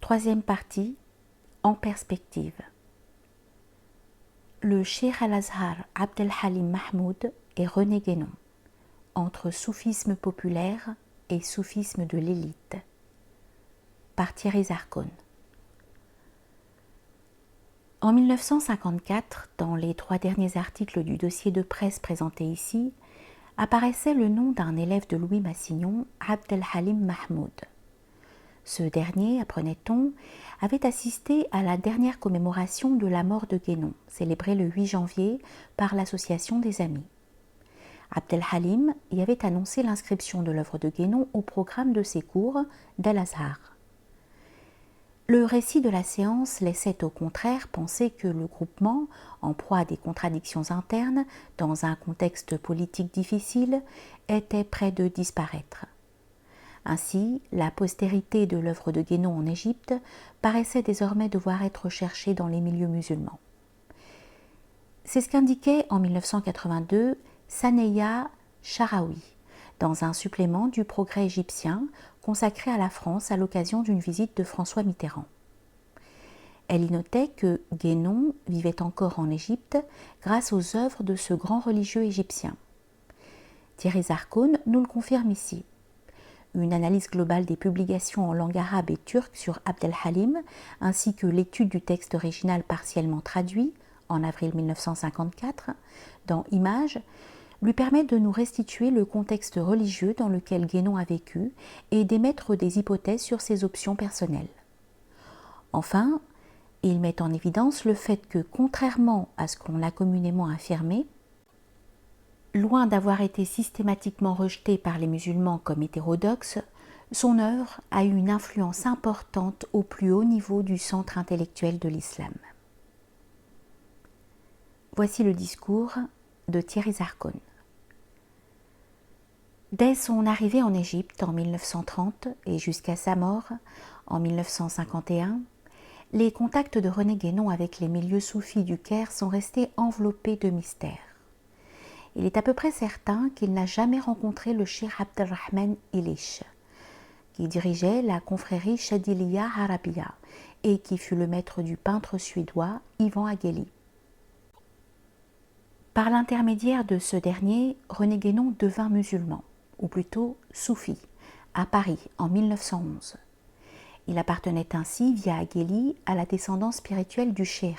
Troisième partie, en perspective. Le Cheikh Al-Azhar Abd el-Halim Mahmoud et René Guénon, entre soufisme populaire et soufisme de l'élite, par Thierry Zarcone. En 1954, dans les 3 derniers articles du dossier de presse présenté ici, apparaissait le nom d'un élève de Louis Massignon, Abd el-Halim Mahmoud. Ce dernier, apprenait-on, avait assisté à la dernière commémoration de la mort de Guénon, célébrée le 8 janvier par l'Association des Amis. Abd el-Halim y avait annoncé l'inscription de l'œuvre de Guénon au programme de ses cours d'Al-Azhar. Le récit de la séance laissait au contraire penser que le groupement, en proie à des contradictions internes, dans un contexte politique difficile, était près de disparaître. Ainsi, la postérité de l'œuvre de Guénon en Égypte paraissait désormais devoir être cherchée dans les milieux musulmans. C'est ce qu'indiquait en 1982 Saneya Sharawi dans un supplément du Progrès égyptien consacré à la France à l'occasion d'une visite de François Mitterrand. Elle y notait que Guénon vivait encore en Égypte grâce aux œuvres de ce grand religieux égyptien. Thierry Zarcone nous le confirme ici. Une analyse globale des publications en langue arabe et turque sur Abd el-Halim, ainsi que l'étude du texte original partiellement traduit, en avril 1954, dans Images, lui permet de nous restituer le contexte religieux dans lequel Guénon a vécu et d'émettre des hypothèses sur ses options personnelles. Enfin, il met en évidence le fait que, contrairement à ce qu'on a communément affirmé, loin d'avoir été systématiquement rejeté par les musulmans comme hétérodoxe, son œuvre a eu une influence importante au plus haut niveau du centre intellectuel de l'islam. Voici le discours de Thierry Zarcone. Dès son arrivée en Égypte en 1930 et jusqu'à sa mort en 1951, les contacts de René Guénon avec les milieux soufis du Caire sont restés enveloppés de mystères. Il est à peu près certain qu'il n'a jamais rencontré le cheikh Abdelrahman Ilish, qui dirigeait la confrérie Chadiliya Arabiya et qui fut le maître du peintre suédois Ivan Agheli. Par l'intermédiaire de ce dernier, René Guénon devint musulman, ou plutôt soufi, à Paris en 1911. Il appartenait ainsi, via Agheli, à la descendance spirituelle du cheikh,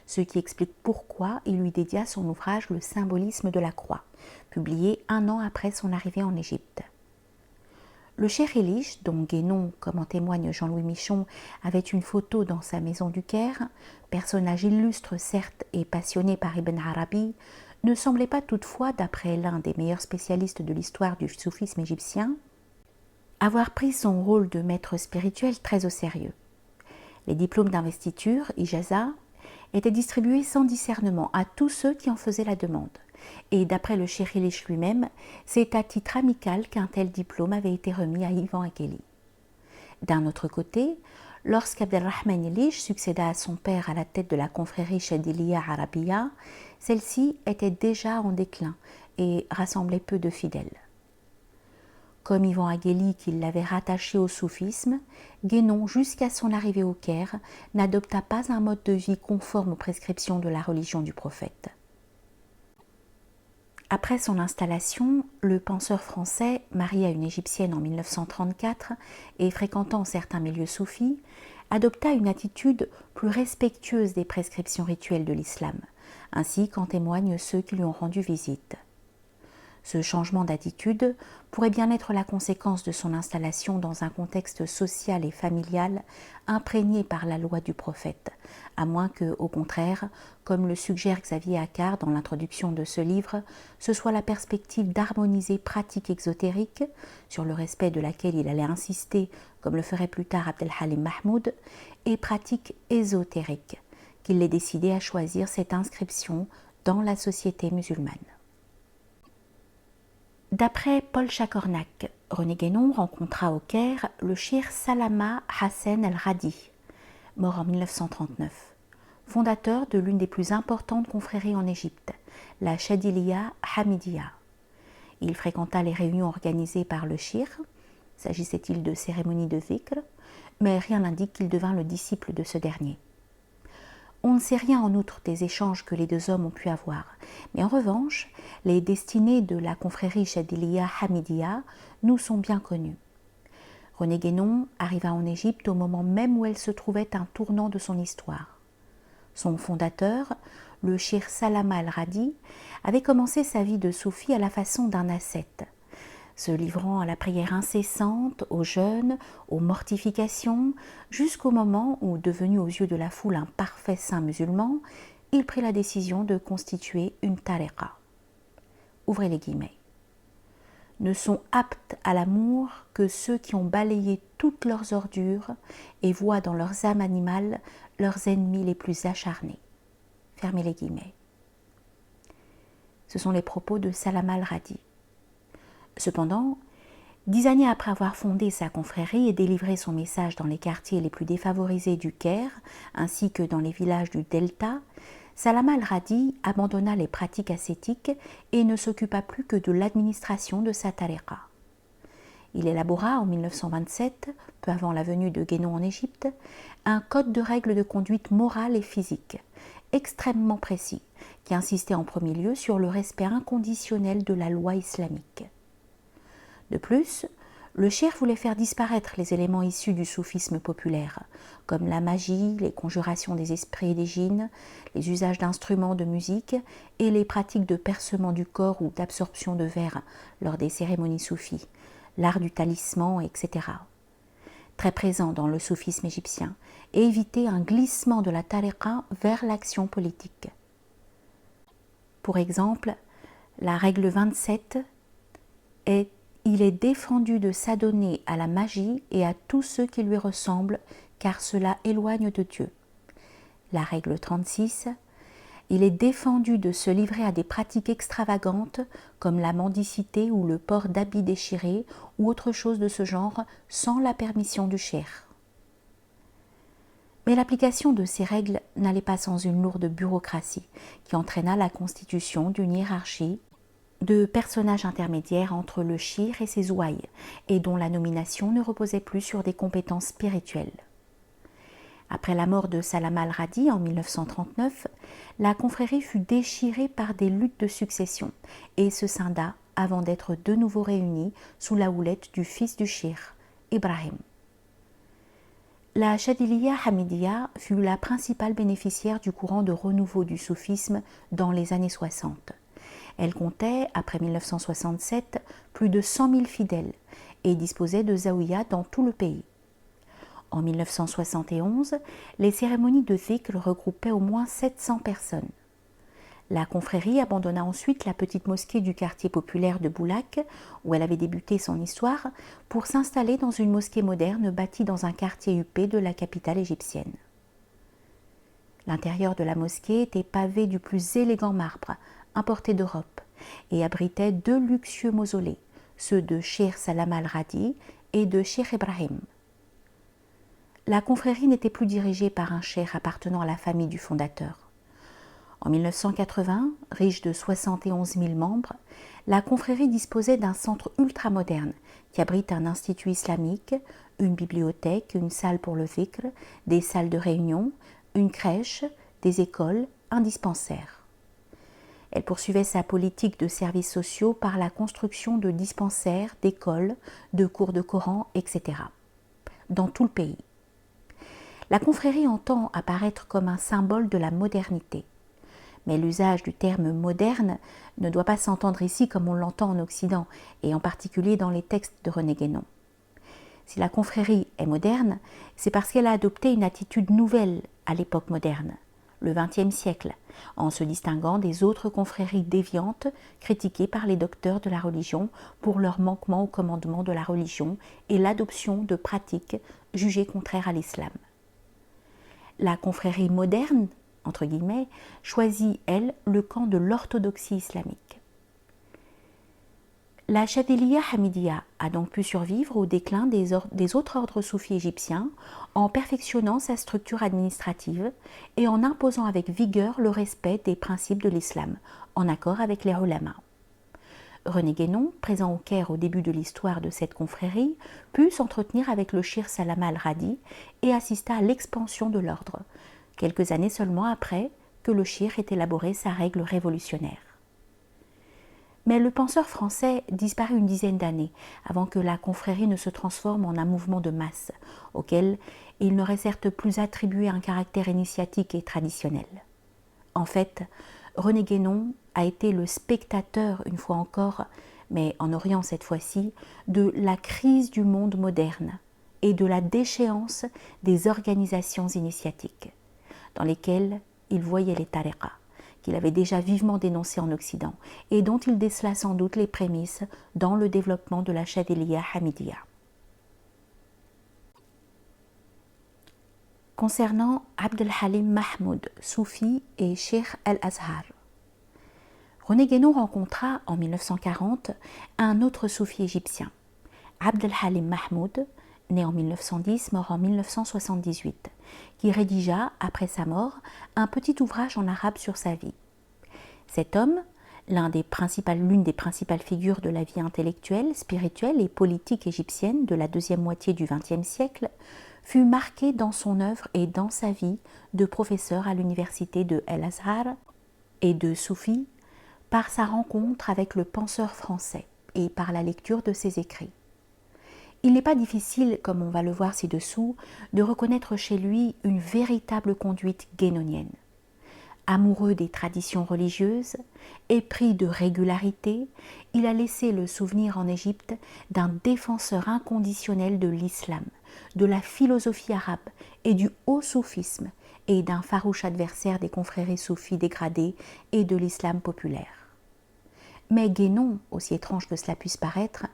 ce qui explique pourquoi il lui dédia son ouvrage Le symbolisme de la croix, publié 1 an après son arrivée en Égypte. Le cheikh Ilish, dont Guénon, comme en témoigne Jean-Louis Michon, avait une photo dans sa maison du Caire, personnage illustre certes et passionné par Ibn Arabi, ne semblait pas toutefois, d'après l'un des meilleurs spécialistes de l'histoire du soufisme égyptien, avoir pris son rôle de maître spirituel très au sérieux. Les diplômes d'investiture, ijaza, étaient distribués sans discernement à tous ceux qui en faisaient la demande. Et d'après le cheikh Ilish lui-même, c'est à titre amical qu'un tel diplôme avait été remis à Ivan Agheli. D'un autre côté, lorsqu'Abdelrahman Ilish succéda à son père à la tête de la confrérie Chadiliya Arabiya, celle-ci était déjà en déclin et rassemblait peu de fidèles. Comme Ivan Agheli qui l'avait rattaché au soufisme, Guénon, jusqu'à son arrivée au Caire, n'adopta pas un mode de vie conforme aux prescriptions de la religion du prophète. Après son installation, le penseur français, marié à une égyptienne en 1934 et fréquentant certains milieux soufis, adopta une attitude plus respectueuse des prescriptions rituelles de l'islam, ainsi qu'en témoignent ceux qui lui ont rendu visite. Ce changement d'attitude pourrait bien être la conséquence de son installation dans un contexte social et familial imprégné par la loi du prophète, à moins que, au contraire, comme le suggère Xavier Accard dans l'introduction de ce livre, ce soit la perspective d'harmoniser pratique exotérique, sur le respect de laquelle il allait insister, comme le ferait plus tard Abd el-Halim Mahmoud, et pratique ésotérique, qu'il ait décidé à choisir cette inscription dans la société musulmane. D'après Paul Chacornac, René Guénon rencontra au Caire le cheikh Salama Hassan el-Radi, mort en 1939, fondateur de l'une des plus importantes confréries en Égypte, la Chadiliya Hamidiya. Il fréquenta les réunions organisées par le cheikh, S'agissait-il de cérémonies de dhikr? Mais rien n'indique qu'il devint le disciple de ce dernier. On ne sait rien en outre des échanges que les deux hommes ont pu avoir, mais en revanche, les destinées de la confrérie Chadiliya Hamidiya nous sont bien connues. René Guénon arriva en Égypte au moment même où elle se trouvait un tournant de son histoire. Son fondateur, le Cheikh Salama al-Radi, avait commencé sa vie de soufi à la façon d'un ascète, se livrant à la prière incessante, au jeûne, aux mortifications, jusqu'au moment où, devenu aux yeux de la foule un parfait saint musulman, il prit la décision de constituer une tariqa. Ouvrez les guillemets. Ne sont aptes à l'amour que ceux qui ont balayé toutes leurs ordures et voient dans leurs âmes animales leurs ennemis les plus acharnés. Fermez les guillemets. Ce sont les propos de Salama al-Radi. Cependant, 10 années après avoir fondé sa confrérie et délivré son message dans les quartiers les plus défavorisés du Caire, ainsi que dans les villages du Delta, Salama al-Radi abandonna les pratiques ascétiques et ne s'occupa plus que de l'administration de sa tariqa. Il élabora en 1927, peu avant la venue de Guénon en Égypte, un code de règles de conduite morale et physique, extrêmement précis, qui insistait en premier lieu sur le respect inconditionnel de la loi islamique. De plus, le cheikh voulait faire disparaître les éléments issus du soufisme populaire, comme la magie, les conjurations des esprits et des djinns, les usages d'instruments de musique et les pratiques de percement du corps ou d'absorption de verre lors des cérémonies soufis, l'art du talisman, etc. Très présent dans le soufisme égyptien, et éviter un glissement de la tariqa vers l'action politique. Pour exemple, la règle 27 est « Il est défendu de s'adonner à la magie et à tous ceux qui lui ressemblent, car cela éloigne de Dieu. » La règle 36 « Il est défendu de se livrer à des pratiques extravagantes comme la mendicité ou le port d'habits déchirés ou autre chose de ce genre sans la permission du cheikh. » Mais l'application de ces règles n'allait pas sans une lourde bureaucratie qui entraîna la constitution d'une hiérarchie de personnages intermédiaires entre le shir et ses ouailles, et dont la nomination ne reposait plus sur des compétences spirituelles. Après la mort de Salama al-Radi en 1939, la confrérie fut déchirée par des luttes de succession et se scinda avant d'être de nouveau réunie sous la houlette du fils du shir, Ibrahim. La Chadiliya Hamidiya fut la principale bénéficiaire du courant de renouveau du soufisme dans les années 60. Elle comptait, après 1967, plus de 100 000 fidèles et disposait de zaouïas dans tout le pays. En 1971, les cérémonies de dhikr regroupaient au moins 700 personnes. La confrérie abandonna ensuite la petite mosquée du quartier populaire de Boulak, où elle avait débuté son histoire, pour s'installer dans une mosquée moderne bâtie dans un quartier huppé de la capitale égyptienne. L'intérieur de la mosquée était pavé du plus élégant marbre, importé d'Europe, et abritait 2 luxueux mausolées, ceux de Cheikh Salama al-Radi et de Cheikh Ibrahim. La confrérie n'était plus dirigée par un cheikh appartenant à la famille du fondateur. En 1980, riche de 71 000 membres, la confrérie disposait d'un centre ultramoderne qui abrite un institut islamique, une bibliothèque, une salle pour le dhikr, des salles de réunion, une crèche, des écoles, un dispensaire. Elle poursuivait sa politique de services sociaux par la construction de dispensaires, d'écoles, de cours de Coran, etc. dans tout le pays. La confrérie entend apparaître comme un symbole de la modernité. Mais l'usage du terme moderne ne doit pas s'entendre ici comme on l'entend en Occident, et en particulier dans les textes de René Guénon. Si la confrérie est moderne, c'est parce qu'elle a adopté une attitude nouvelle à l'époque moderne, le XXe siècle, en se distinguant des autres confréries déviantes critiquées par les docteurs de la religion pour leur manquement au commandement de la religion et l'adoption de pratiques jugées contraires à l'islam. La confrérie moderne, entre guillemets, choisit, elle, le camp de l'orthodoxie islamique. La Chadiliya Hamidiya a donc pu survivre au déclin des autres ordres soufis égyptiens en perfectionnant sa structure administrative et en imposant avec vigueur le respect des principes de l'islam, en accord avec les ulama. René Guénon, présent au Caire au début de l'histoire de cette confrérie, put s'entretenir avec le Shir Salama al-Radi et assista à l'expansion de l'ordre, quelques années seulement après que le Shir ait élaboré sa règle révolutionnaire. Mais le penseur français disparut une dizaine d'années avant que la confrérie ne se transforme en un mouvement de masse, auquel il n'aurait certes plus attribué un caractère initiatique et traditionnel. En fait, René Guénon a été le spectateur, une fois encore, mais en Orient cette fois-ci, de la crise du monde moderne et de la déchéance des organisations initiatiques, dans lesquelles il voyait les tariqas, qu'il avait déjà vivement dénoncés en Occident et dont il décela sans doute les prémices dans le développement de la Chadhiliya Hamidiyya. Concernant Abd al-Halim Mahmoud, soufi et Cheikh al-Azhar, René Guénon rencontra en 1940 un autre soufi égyptien, Abd al-Halim Mahmoud, né en 1910, mort en 1978, qui rédigea, après sa mort, un petit ouvrage en arabe sur sa vie. Cet homme, l'une des principales figures de la vie intellectuelle, spirituelle et politique égyptienne de la deuxième moitié du XXe siècle, fut marqué dans son œuvre et dans sa vie de professeur à l'université de El-Azhar et de soufi par sa rencontre avec le penseur français et par la lecture de ses écrits. Il n'est pas difficile, comme on va le voir ci-dessous, de reconnaître chez lui une véritable conduite guénonienne. Amoureux des traditions religieuses, épris de régularité, il a laissé le souvenir en Égypte d'un défenseur inconditionnel de l'islam, de la philosophie arabe et du haut soufisme, et d'un farouche adversaire des confréries soufis dégradées et de l'islam populaire. Mais Guénon, aussi étrange que cela puisse paraître,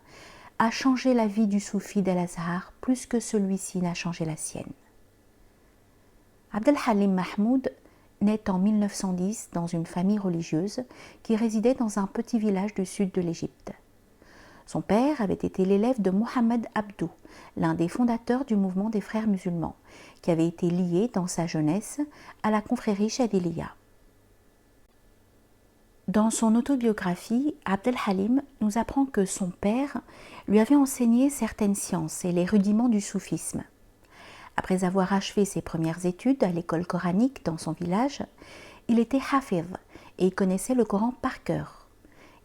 a changé la vie du soufi d'Al-Azhar plus que celui-ci n'a changé la sienne. Abd al-Halim Mahmoud naît en 1910 dans une famille religieuse qui résidait dans un petit village du sud de l'Égypte. Son père avait été l'élève de Mohamed Abdou, l'un des fondateurs du mouvement des frères musulmans, qui avait été lié dans sa jeunesse à la confrérie Chadhiliya. Dans son autobiographie, Abd al-Halim nous apprend que son père lui avait enseigné certaines sciences et les rudiments du soufisme. Après avoir achevé ses premières études à l'école coranique dans son village, il était hafiz et connaissait le Coran par cœur.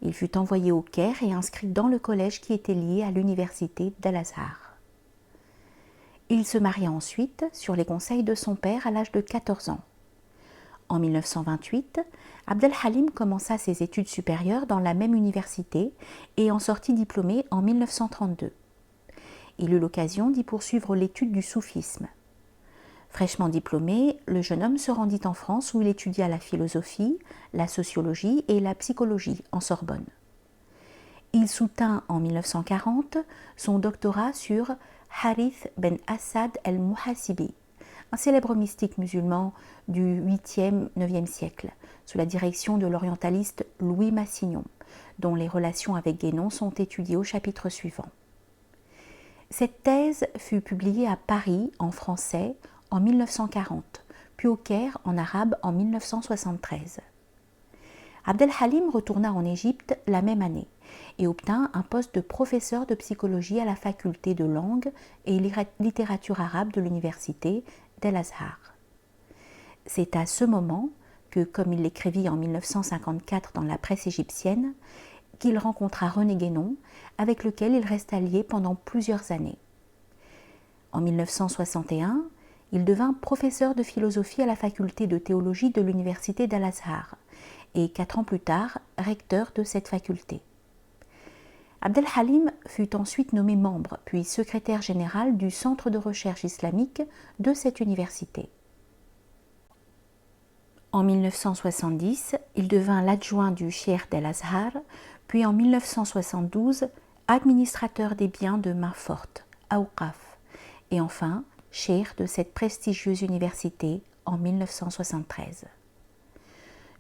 Il fut envoyé au Caire et inscrit dans le collège qui était lié à l'université d'Al-Azhar. Il se maria ensuite sur les conseils de son père à l'âge de 14 ans. En 1928, Abd al-Halim commença ses études supérieures dans la même université et en sortit diplômé en 1932. Il eut l'occasion d'y poursuivre l'étude du soufisme. Fraîchement diplômé, le jeune homme se rendit en France où il étudia la philosophie, la sociologie et la psychologie en Sorbonne. Il soutint en 1940 son doctorat sur Harith ben Assad el-Muhasibi, un célèbre mystique musulman du 8e-9e siècle, sous la direction de l'orientaliste Louis Massignon, dont les relations avec Guénon sont étudiées au chapitre suivant. Cette thèse fut publiée à Paris en français en 1940, puis au Caire en arabe en 1973. Abd al-Halim retourna en Égypte la même année et obtint un poste de professeur de psychologie à la faculté de langue et littérature arabe de l'université d'El-Azhar. C'est à ce moment que, comme il l'écrivit en 1954 dans la presse égyptienne, qu'il rencontra René Guénon, avec lequel il resta lié pendant plusieurs années. En 1961, il devint professeur de philosophie à la faculté de théologie de l'université d'Al-Azhar et 4 ans plus tard, recteur de cette faculté. Abd al-Halim fut ensuite nommé membre, puis secrétaire général du Centre de recherche islamique de cette université. En 1970, il devint l'adjoint du cheikh d'Al-Azhar, puis en 1972, administrateur des biens de main forte, Awqaf, et enfin, cheikh de cette prestigieuse université en 1973.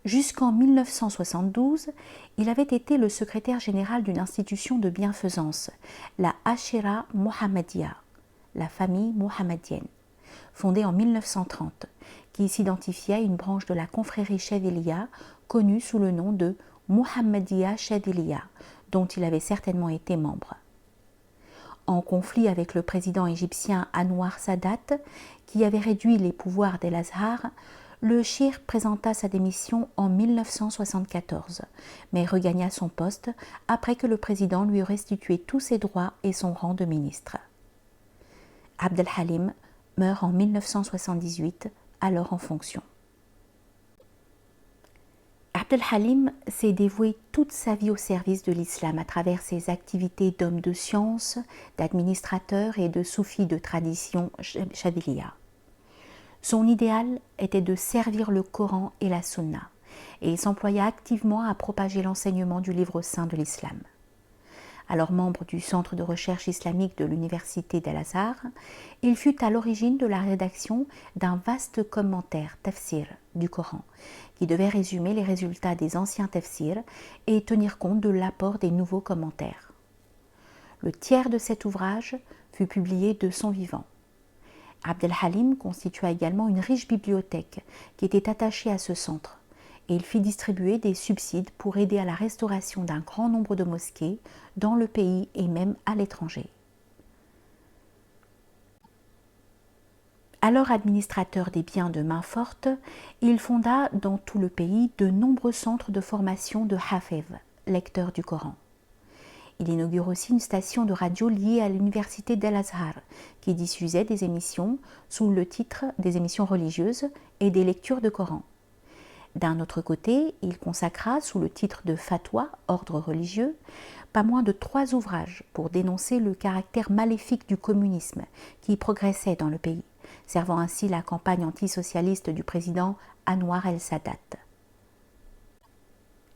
Jusqu'en 1972, il avait été le secrétaire général d'une institution de bienfaisance, la Ashira Mohammedia, la famille mohammedienne, fondée en 1930, qui s'identifiait à une branche de la confrérie Chadhiliya connue sous le nom de Mohammedia Chadhiliya, dont il avait certainement été membre. En conflit avec le président égyptien Anwar Sadat, qui avait réduit les pouvoirs d'El-Azhar, le cheikh présenta sa démission en 1974, mais regagna son poste après que le président lui eut restitué tous ses droits et son rang de ministre. Abd el-Halim meurt en 1978, alors en fonction. Abd el-Halim s'est dévoué toute sa vie au service de l'islam à travers ses activités d'homme de science, d'administrateur et de soufi de tradition chadiliya. Son idéal était de servir le Coran et la Sunna, et il s'employa activement à propager l'enseignement du livre saint de l'islam. Alors membre du Centre de recherche islamique de l'Université d'Al-Azhar, il fut à l'origine de la rédaction d'un vaste commentaire tafsir du Coran, qui devait résumer les résultats des anciens tafsirs et tenir compte de l'apport des nouveaux commentaires. Le tiers de cet ouvrage fut publié de son vivant. Abd el-Halim constitua également une riche bibliothèque qui était attachée à ce centre, et il fit distribuer des subsides pour aider à la restauration d'un grand nombre de mosquées dans le pays et même à l'étranger. Alors administrateur des biens de main forte, il fonda dans tout le pays de nombreux centres de formation de Hafez, lecteurs du Coran. Il inaugure aussi une station de radio liée à l'université d'Al-Azhar, qui diffusait des émissions sous le titre des émissions religieuses et des lectures de Coran. D'un autre côté, il consacra, sous le titre de Fatwa, ordre religieux, pas moins de 3 ouvrages pour dénoncer le caractère maléfique du communisme qui progressait dans le pays, servant ainsi la campagne antisocialiste du président Anwar el-Sadat.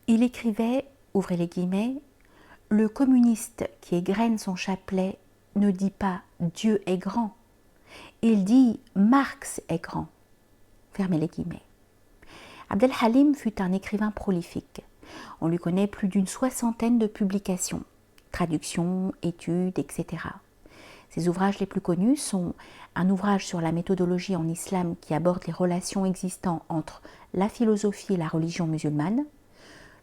Il écrivait, ouvrez les guillemets, « Le communiste qui égrène son chapelet ne dit pas « Dieu est grand », il dit « Marx est grand », fermez les guillemets. Abd el-Halim fut un écrivain prolifique. On lui connaît plus d'une 60aine de publications, traductions, études, etc. Ses ouvrages les plus connus sont un ouvrage sur la méthodologie en islam qui aborde les relations existantes entre la philosophie et la religion musulmane,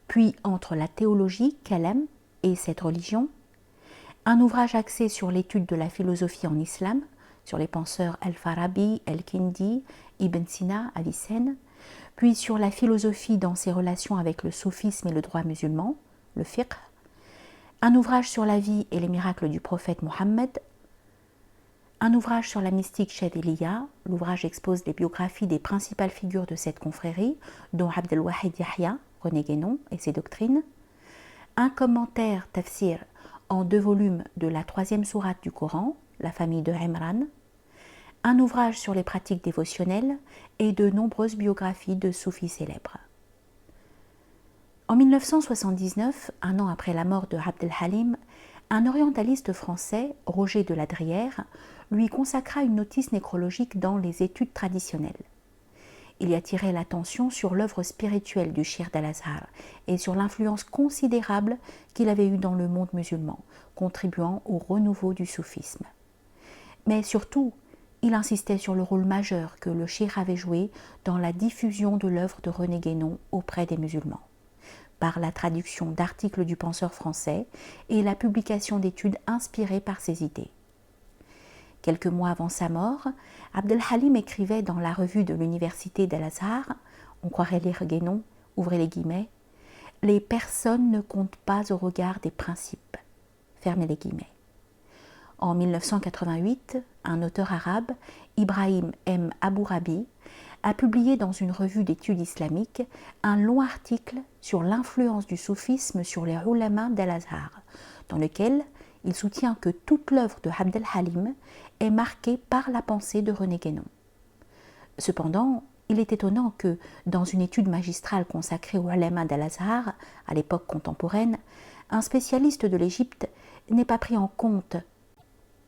puis entre la théologie qu'elle aime et cette religion, un ouvrage axé sur l'étude de la philosophie en islam, sur les penseurs Al-Farabi, Al-Kindi, Ibn Sina, Avicenne, puis sur la philosophie dans ses relations avec le soufisme et le droit musulman, le fiqh, un ouvrage sur la vie et les miracles du prophète Mohammed, un ouvrage sur la mystique chadiliya, l'ouvrage expose les biographies des principales figures de cette confrérie, dont Abd el-Wahid Yahya, René Guénon et ses doctrines, un commentaire tafsir en 2 volumes de la 3e sourate du Coran, la famille de Imran, un ouvrage sur les pratiques dévotionnelles et de nombreuses biographies de soufis célèbres. En 1979, un an après la mort de Abd el-Halim, un orientaliste français, Roger de Ladrière, lui consacra une notice nécrologique dans les études traditionnelles. Il y attirait l'attention sur l'œuvre spirituelle du cheikh d'Al-Azhar et sur l'influence considérable qu'il avait eue dans le monde musulman, contribuant au renouveau du soufisme. Mais surtout, il insistait sur le rôle majeur que le cheikh avait joué dans la diffusion de l'œuvre de René Guénon auprès des musulmans, par la traduction d'articles du penseur français et la publication d'études inspirées par ses idées. Quelques mois avant sa mort, Abd el-Halim écrivait dans la revue de l'université d'Al-Azhar, on croirait lire Guénon, ouvrez les guillemets, « Les personnes ne comptent pas au regard des principes », fermez les guillemets. En 1988, un auteur arabe, Ibrahim M. Abourabi, a publié dans une revue d'études islamiques un long article sur l'influence du soufisme sur les ulama d'Al-Azhar, dans lequel il soutient que toute l'œuvre de Abd el-Halim est marquée par la pensée de René Guénon. Cependant, il est étonnant que, dans une étude magistrale consacrée aux ulama d'Al-Azhar, à l'époque contemporaine, un spécialiste de l'Égypte n'ait pas pris en compte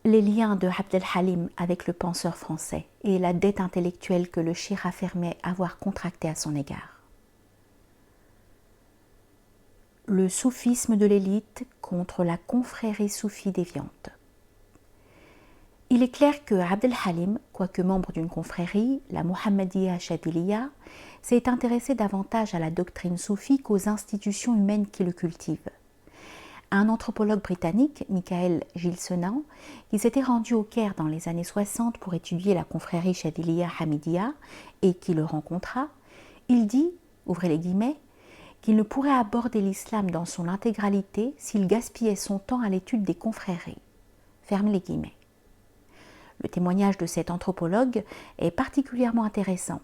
les liens de Abd el-Halim avec le penseur français et la dette intellectuelle que le cheikh affirmait avoir contractée à son égard. Le soufisme de l'élite contre la confrérie soufie déviante. Il est clair que Abd el-Halim, quoique membre d'une confrérie, la Mohammediya Chadiliya, s'est intéressé davantage à la doctrine soufie qu'aux institutions humaines qui le cultivent. un anthropologue britannique, Michael Gilsenan, qui s'était rendu au Caire dans les années 60 pour étudier la confrérie Chadiliya Hamidiya et qui le rencontra, il dit, ouvrez les guillemets, qu'il ne pourrait aborder l'islam dans son intégralité s'il gaspillait son temps à l'étude des confréries. Fermez les guillemets. Le témoignage de cet anthropologue est particulièrement intéressant,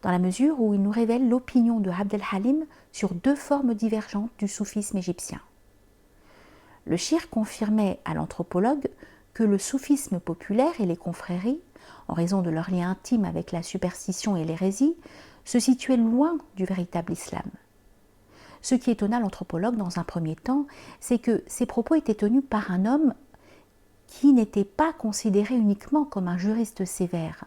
dans la mesure où il nous révèle l'opinion de Abd el-Halim sur deux formes divergentes du soufisme égyptien. Le shir confirmait à l'anthropologue que le soufisme populaire et les confréries, en raison de leur lien intime avec la superstition et l'hérésie, se situaient loin du véritable islam. Ce qui étonna l'anthropologue dans un premier temps, c'est que ces propos étaient tenus par un homme qui n'était pas considéré uniquement comme un juriste sévère,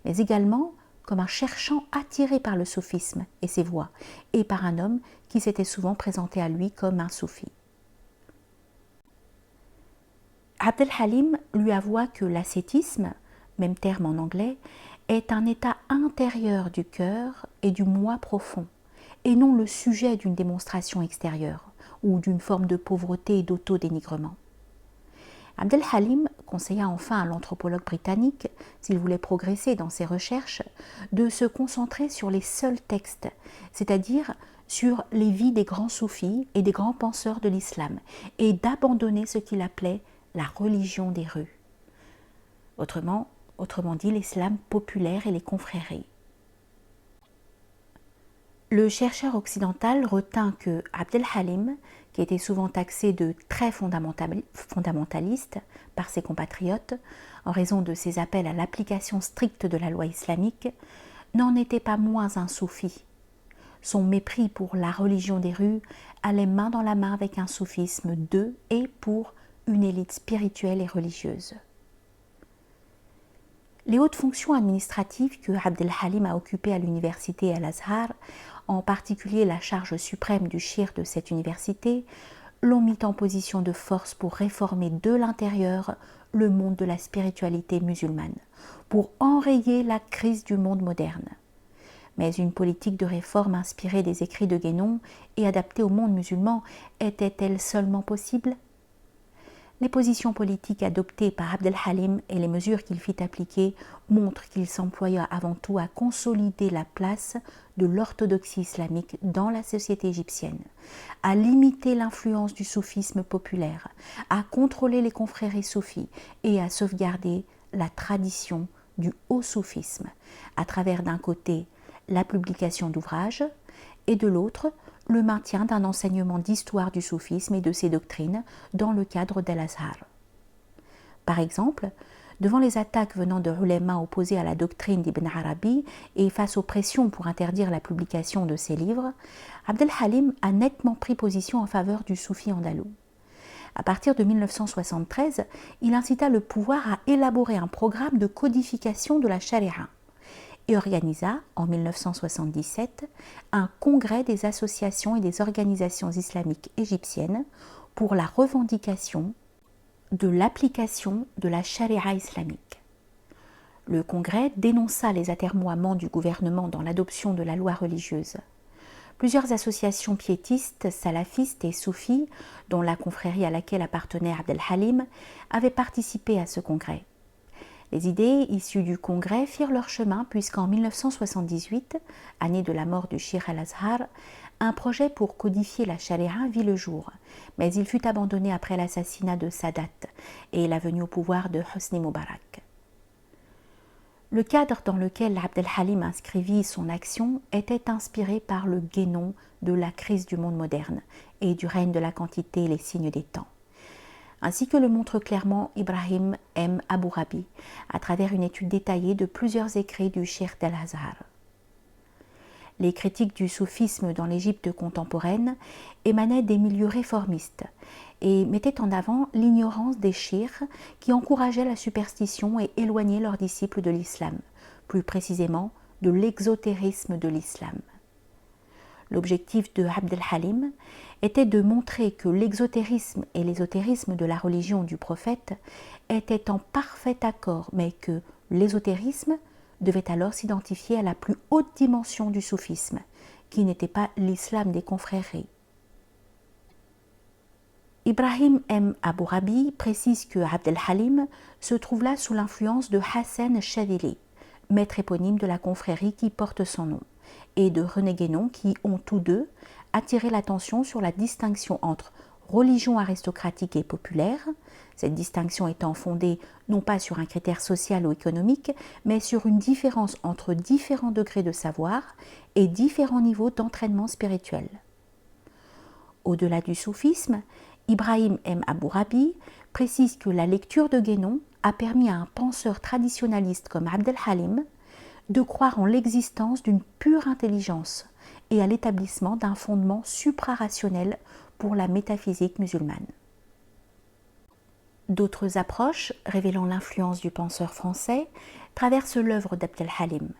mais également comme un cherchant attiré par le soufisme et ses voies, et par un homme qui s'était souvent présenté à lui comme un soufi. Abd el-Halim lui avoua que l'ascétisme, même terme en anglais, est un état intérieur du cœur et du moi profond, et non le sujet d'une démonstration extérieure ou d'une forme de pauvreté et d'auto-dénigrement. Abd el-Halim conseilla enfin à l'anthropologue britannique, s'il voulait progresser dans ses recherches, de se concentrer sur les seuls textes, c'est-à-dire sur les vies des grands soufis et des grands penseurs de l'islam, et d'abandonner ce qu'il appelait la religion des rues. Autrement dit, l'islam populaire et les confréries. Le chercheur occidental retint que Abd el-Halim, qui était souvent taxé de très fondamentaliste par ses compatriotes, en raison de ses appels à l'application stricte de la loi islamique, n'en était pas moins un soufi. Son mépris pour la religion des rues allait main dans la main avec un soufisme de et pour une élite spirituelle et religieuse. Les hautes fonctions administratives que Abd el-Halim a occupées à l'université Al-Azhar, en particulier la charge suprême du shir de cette université, l'ont mis en position de force pour réformer de l'intérieur le monde de la spiritualité musulmane, pour enrayer la crise du monde moderne. Mais une politique de réforme inspirée des écrits de Guénon et adaptée au monde musulman était-elle seulement possible ? Les positions politiques adoptées par Abd el-Halim et les mesures qu'il fit appliquer montrent qu'il s'employa avant tout à consolider la place de l'orthodoxie islamique dans la société égyptienne, à limiter l'influence du soufisme populaire, à contrôler les confréries soufis et à sauvegarder la tradition du haut soufisme, à travers d'un côté la publication d'ouvrages et de l'autre le maintien d'un enseignement d'histoire du soufisme et de ses doctrines dans le cadre d'Al-Azhar. Par exemple, devant les attaques venant de ulémas opposés à la doctrine d'Ibn Arabi et face aux pressions pour interdire la publication de ses livres, Abd el-Halim a nettement pris position en faveur du soufi andalou. À partir de 1973, il incita le pouvoir à élaborer un programme de codification de la charia et organisa, en 1977, un congrès des associations et des organisations islamiques égyptiennes pour la revendication de l'application de la charia islamique. Le congrès dénonça les atermoiements du gouvernement dans l'adoption de la loi religieuse. Plusieurs associations piétistes, salafistes et soufis, dont la confrérie à laquelle appartenait Abd el-Halim, avaient participé à ce congrès. Les idées issues du congrès firent leur chemin puisqu'en 1978, année de la mort du shir al-Azhar, un projet pour codifier la charia vit le jour, mais il fut abandonné après l'assassinat de Sadat et la venue au pouvoir de Hosni Moubarak. Le cadre dans lequel Abd el-Halim inscrivit son action était inspiré par le guénon de la crise du monde moderne et du règne de la quantité et les signes des temps, ainsi que le montre clairement Ibrahim M. Abourabi à travers une étude détaillée de plusieurs écrits du Cheikh d'Al-Azhar. Les critiques du soufisme dans l'Égypte contemporaine émanaient des milieux réformistes et mettaient en avant l'ignorance des chirs qui encourageaient la superstition et éloignaient leurs disciples de l'islam, plus précisément de l'exotérisme de l'islam. L'objectif de Abd el-Halim était de montrer que l'exotérisme et l'ésotérisme de la religion du prophète étaient en parfait accord, mais que l'ésotérisme devait alors s'identifier à la plus haute dimension du soufisme, qui n'était pas l'islam des confréries. Ibrahim M. Abu Rabi précise que Abd el-Halim se trouve là sous l'influence de Hassan el-Chadhili, maître éponyme de la confrérie qui porte son nom, et de René Guénon qui ont tous deux attiré l'attention sur la distinction entre religion aristocratique et populaire, cette distinction étant fondée non pas sur un critère social ou économique, mais sur une différence entre différents degrés de savoir et différents niveaux d'entraînement spirituel. Au-delà du soufisme, Ibrahim M. Abu Rabi précise que la lecture de Guénon a permis à un penseur traditionnaliste comme Abd el-Halim de croire en l'existence d'une pure intelligence et à l'établissement d'un fondement suprarationnel pour la métaphysique musulmane. D'autres approches, révélant l'influence du penseur français, traversent l'œuvre d'Abd el-Halim.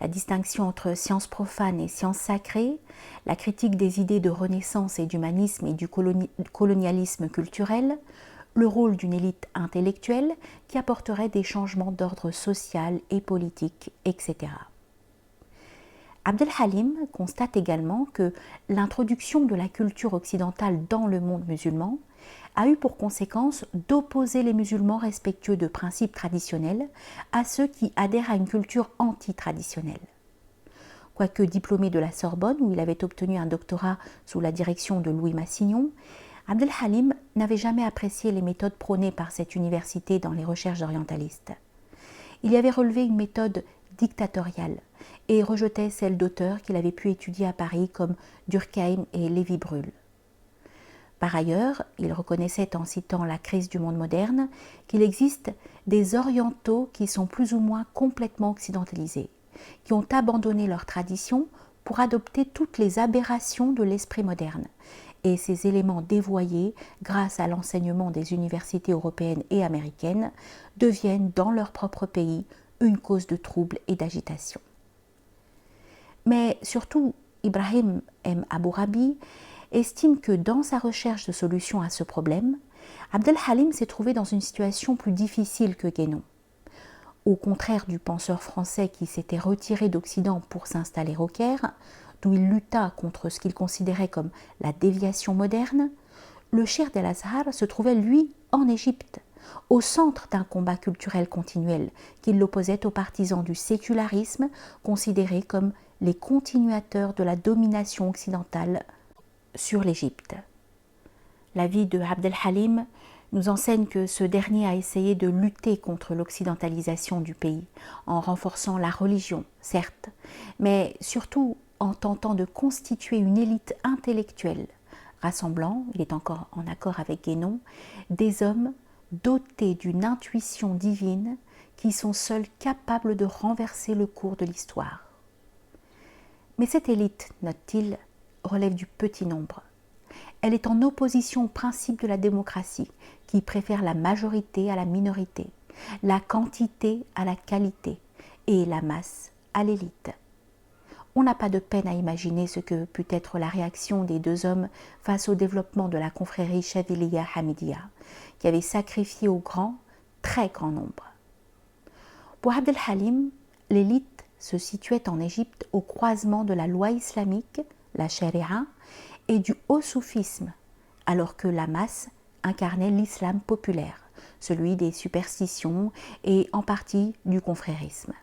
La distinction entre sciences profanes et sciences sacrées, la critique des idées de renaissance et d'humanisme et du colonialisme culturel, le rôle d'une élite intellectuelle qui apporterait des changements d'ordre social et politique, etc. Abd el-Halim constate également que l'introduction de la culture occidentale dans le monde musulman a eu pour conséquence d'opposer les musulmans respectueux de principes traditionnels à ceux qui adhèrent à une culture anti-traditionnelle. Quoique diplômé de la Sorbonne, où il avait obtenu un doctorat sous la direction de Louis Massignon, Abd el-Halim n'avait jamais apprécié les méthodes prônées par cette université dans les recherches orientalistes. Il y avait relevé une méthode dictatoriale et rejetait celle d'auteurs qu'il avait pu étudier à Paris comme Durkheim et Lévi-Brühl. Par ailleurs, il reconnaissait en citant La crise du monde moderne qu'il existe des orientaux qui sont plus ou moins complètement occidentalisés, qui ont abandonné leurs traditions pour adopter toutes les aberrations de l'esprit moderne. Et ces éléments dévoyés, grâce à l'enseignement des universités européennes et américaines, deviennent dans leur propre pays une cause de trouble et d'agitation. Mais surtout, Ibrahim M. Abu Rabi estime que dans sa recherche de solution à ce problème, Abd el-Halim s'est trouvé dans une situation plus difficile que Guénon. Au contraire du penseur français qui s'était retiré d'Occident pour s'installer au Caire, d'où il lutta contre ce qu'il considérait comme la déviation moderne, le Cheikh d'El-Azhar se trouvait lui en Égypte, au centre d'un combat culturel continuel qui l'opposait aux partisans du sécularisme considérés comme les continuateurs de la domination occidentale sur l'Égypte. La vie de Abd el-Halim nous enseigne que ce dernier a essayé de lutter contre l'occidentalisation du pays, en renforçant la religion, certes, mais surtout en tentant de constituer une élite intellectuelle, rassemblant, il est encore en accord avec Guénon, des hommes dotés d'une intuition divine qui sont seuls capables de renverser le cours de l'histoire. Mais cette élite, note-t-il, relève du petit nombre. Elle est en opposition au principe de la démocratie, qui préfère la majorité à la minorité, la quantité à la qualité et la masse à l'élite. On n'a pas de peine à imaginer ce que put être la réaction des deux hommes face au développement de la confrérie Chadhiliya Hamidiya, qui avait sacrifié au grand, très grand nombre. Pour Abd el-Halim, l'élite se situait en Égypte au croisement de la loi islamique, la charia, et du haut soufisme, alors que la masse incarnait l'islam populaire, celui des superstitions et en partie du confrérisme.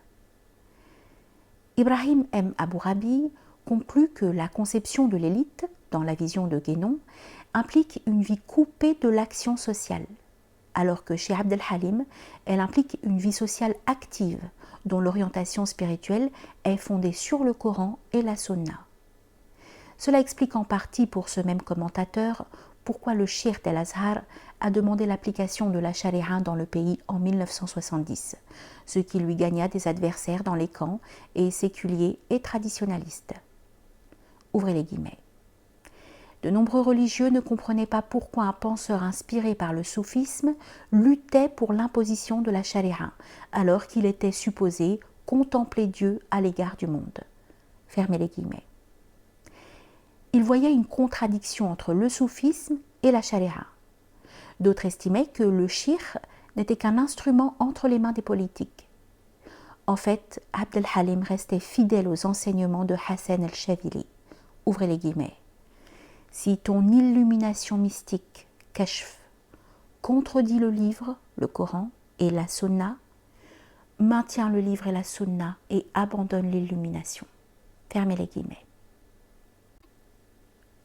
Ibrahim M. Abu Rabi conclut que la conception de l'élite, dans la vision de Guénon, implique une vie coupée de l'action sociale, alors que chez Abd el-Halim, elle implique une vie sociale active, dont l'orientation spirituelle est fondée sur le Coran et la Sunna. Cela explique en partie pour ce même commentateur pourquoi le Cheikh d'El-Azhar a demandé l'application de la charia dans le pays en 1970, ce qui lui gagna des adversaires dans les camps et séculiers et traditionnalistes. Ouvrez les guillemets. De nombreux religieux ne comprenaient pas pourquoi un penseur inspiré par le soufisme luttait pour l'imposition de la charia, alors qu'il était supposé contempler Dieu à l'égard du monde. Fermez les guillemets. Il voyait une contradiction entre le soufisme et la charia. D'autres estimaient que le shirk n'était qu'un instrument entre les mains des politiques. En fait, Abd el-Halim restait fidèle aux enseignements de Hassan el-Chadhili. Ouvrez les guillemets. Si ton illumination mystique kashf, contredit le livre, le Coran et la sunna, maintient le livre et la sunna et abandonne l'illumination. Fermez les guillemets.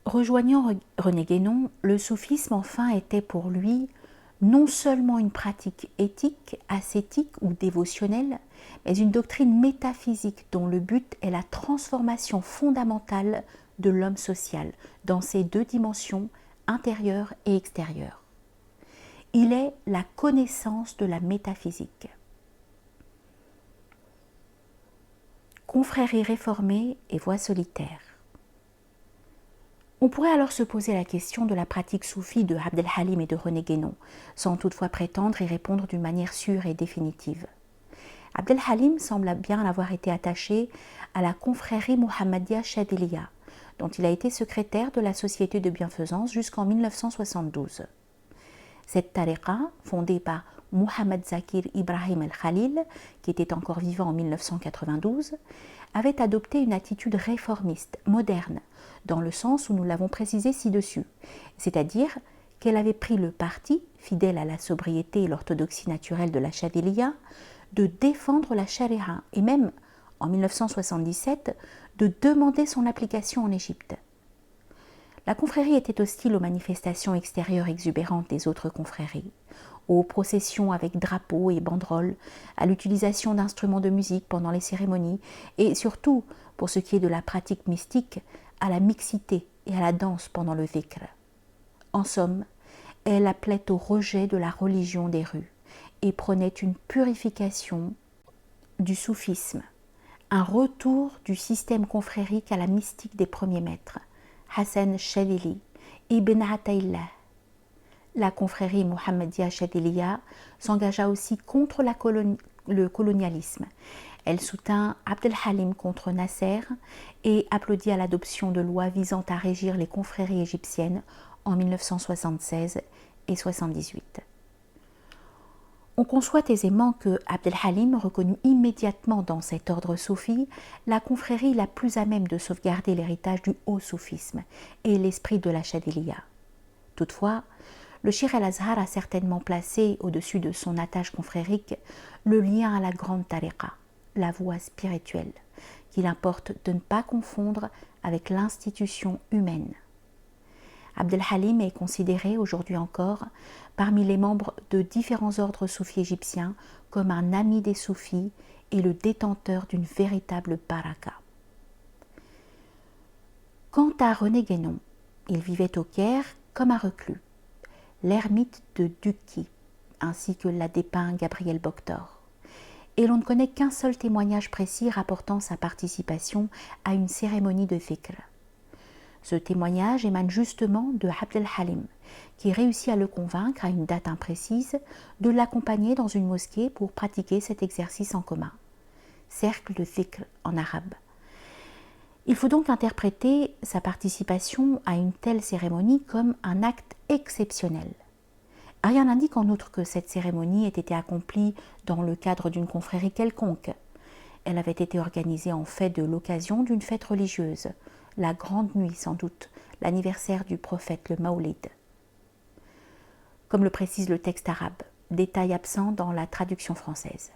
Rejoignant René Guénon, le soufisme enfin était pour lui non seulement une pratique éthique, ascétique ou dévotionnelle, mais une doctrine métaphysique dont le but est la transformation fondamentale de l'homme social dans ses deux dimensions, intérieure et extérieure. Il est la connaissance de la métaphysique. Confrérie réformée et voie solitaire. On pourrait alors se poser la question de la pratique soufie de Abd el-Halim et de René Guénon, sans toutefois prétendre y répondre d'une manière sûre et définitive. Abd el-Halim semble bien avoir été attaché à la confrérie Muhammadiyya Chadiliya, dont il a été secrétaire de la Société de bienfaisance jusqu'en 1972. Cette tariqa, fondée par Muhammad Zakir Ibrahim el-Khalil, qui était encore vivant en 1992, avait adopté une attitude réformiste, moderne, dans le sens où nous l'avons précisé ci-dessus, c'est-à-dire qu'elle avait pris le parti, fidèle à la sobriété et l'orthodoxie naturelle de la Chadiliya, de défendre la charia et même, en 1977, de demander son application en Égypte. La confrérie était hostile aux manifestations extérieures exubérantes des autres confréries, aux processions avec drapeaux et banderoles, à l'utilisation d'instruments de musique pendant les cérémonies et surtout, pour ce qui est de la pratique mystique, à la mixité et à la danse pendant le dhikr. En somme, elle appelait au rejet de la religion des rues et prônait une purification du soufisme, un retour du système confrérique à la mystique des premiers maîtres, Hassan Chadili, Ibn Ataillah. La confrérie Muhammadiyya Chadiliya s'engagea aussi contre le colonialisme. Elle soutint Abd el-Halim contre Nasser et applaudit à l'adoption de lois visant à régir les confréries égyptiennes en 1976 et 1978. On conçoit aisément que Abd el-Halim reconnut immédiatement dans cet ordre soufi la confrérie la plus à même de sauvegarder l'héritage du haut soufisme et l'esprit de la Chadiliya. Toutefois, le Cheikh el-Azhar a certainement placé au-dessus de son attache confrérique le lien à la grande tariqa, la voie spirituelle, qu'il importe de ne pas confondre avec l'institution humaine. Abd el-Halim est considéré aujourd'hui encore parmi les membres de différents ordres soufis égyptiens comme un ami des soufis et le détenteur d'une véritable baraka. Quant à René Guénon, il vivait au Caire comme un reclus, l'ermite de Duki, ainsi que l'a dépeint Gabriel Boctor. Et l'on ne connaît qu'un seul témoignage précis rapportant sa participation à une cérémonie de dhikr. Ce témoignage émane justement de Abd el-Halim, qui réussit à le convaincre à une date imprécise de l'accompagner dans une mosquée pour pratiquer cet exercice en commun. Cercle de dhikr en arabe. Il faut donc interpréter sa participation à une telle cérémonie comme un acte exceptionnel. Rien n'indique en outre que cette cérémonie ait été accomplie dans le cadre d'une confrérie quelconque. Elle avait été organisée en fait de l'occasion d'une fête religieuse, la grande nuit sans doute, l'anniversaire du prophète, le Maoulid. Comme le précise le texte arabe, détail absent dans la traduction française.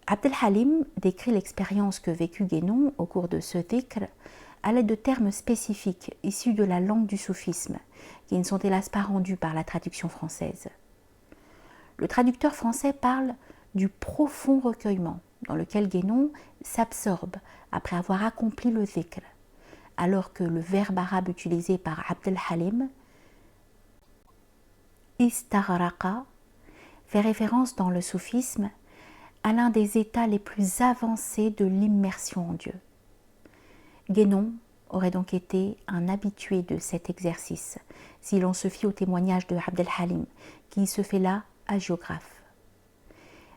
Abd el-Halim décrit l'expérience que vécut Guénon au cours de ce dhikr à l'aide de termes spécifiques issus de la langue du soufisme, qui ne sont hélas pas rendus par la traduction française. Le traducteur français parle du profond recueillement dans lequel Guénon s'absorbe après avoir accompli le dhikr, alors que le verbe arabe utilisé par Abd el-Halim, istaghraqa, fait référence dans le soufisme à l'un des états les plus avancés de l'immersion en Dieu. Guénon aurait donc été un habitué de cet exercice, si l'on se fie au témoignage de Abd el-Halim, qui se fait là hagiographe.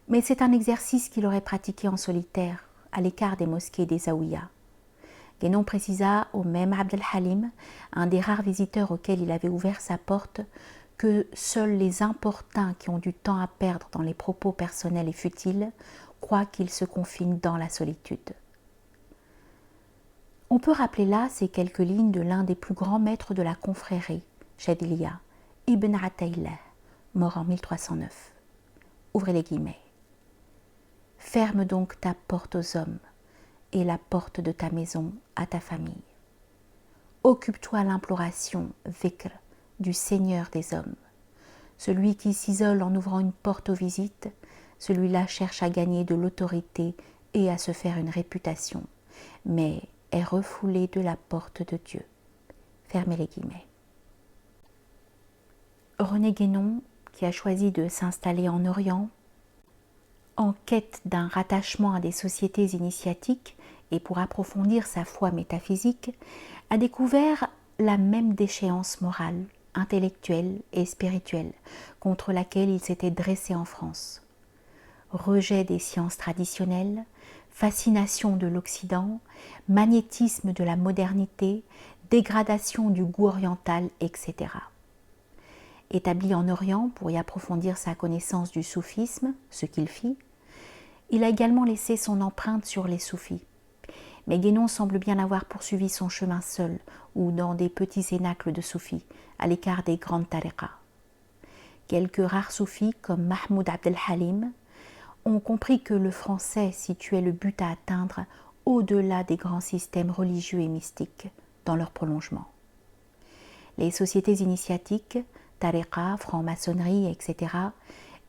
Mais c'est un exercice qu'il aurait pratiqué en solitaire, à l'écart des mosquées et des zaouïas. Guénon précisa au même Abd el-Halim, un des rares visiteurs auxquels il avait ouvert sa porte, que seuls les importuns qui ont du temps à perdre dans les propos personnels et futiles croient qu'ils se confinent dans la solitude. On peut rappeler là ces quelques lignes de l'un des plus grands maîtres de la confrérie, Chadiliya, ibn Ataillah, mort en 1309. Ouvrez les guillemets. Ferme donc ta porte aux hommes et la porte de ta maison à ta famille. Occupe-toi à l'imploration, vikr, du Seigneur des hommes. Celui qui s'isole en ouvrant une porte aux visites, celui-là cherche à gagner de l'autorité et à se faire une réputation, mais est refoulé de la porte de Dieu. Fermez les guillemets. René Guénon, qui a choisi de s'installer en Orient, en quête d'un rattachement à des sociétés initiatiques et pour approfondir sa foi métaphysique, a découvert la même déchéance morale, intellectuelle et spirituelle contre laquelle il s'était dressé en France. Rejet des sciences traditionnelles, fascination de l'Occident, magnétisme de la modernité, dégradation du goût oriental, etc. Établi en Orient pour y approfondir sa connaissance du soufisme, ce qu'il fit, il a également laissé son empreinte sur les soufis. Mais Guénon semble bien avoir poursuivi son chemin seul ou dans des petits cénacles de soufis, à l'écart des grandes tariqas. Quelques rares soufis, comme Mahmoud Abd al-Halim, ont compris que le français situait le but à atteindre au-delà des grands systèmes religieux et mystiques, dans leur prolongement. Les sociétés initiatiques, tariqa, franc-maçonnerie, etc.,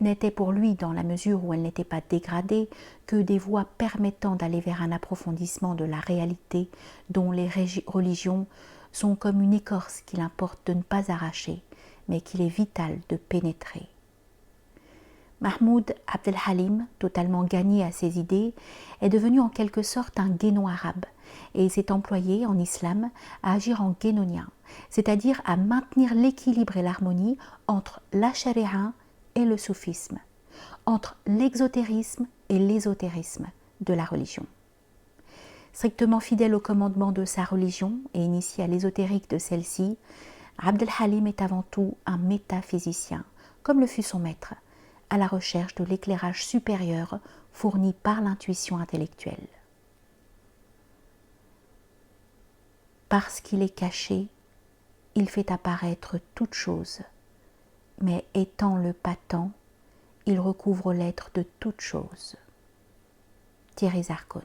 n'étaient pour lui, dans la mesure où elles n'étaient pas dégradées, que des voies permettant d'aller vers un approfondissement de la réalité dont les religions sont comme une écorce qu'il importe de ne pas arracher, mais qu'il est vital de pénétrer. Mahmoud Abd al-Halim, totalement gagné à ses idées, est devenu en quelque sorte un guénon arabe et il s'est employé en islam à agir en guénonien, c'est-à-dire à maintenir l'équilibre et l'harmonie entre la charia et le soufisme, entre l'exotérisme et l'ésotérisme de la religion. Strictement fidèle au commandement de sa religion et initié à l'ésotérique de celle-ci, Abd al-Halim est avant tout un métaphysicien, comme le fut son maître, à la recherche de l'éclairage supérieur fourni par l'intuition intellectuelle. Parce qu'il est caché, il fait apparaître toute chose, mais étant le patent, il recouvre l'être de toute chose. Thierry Zarcone.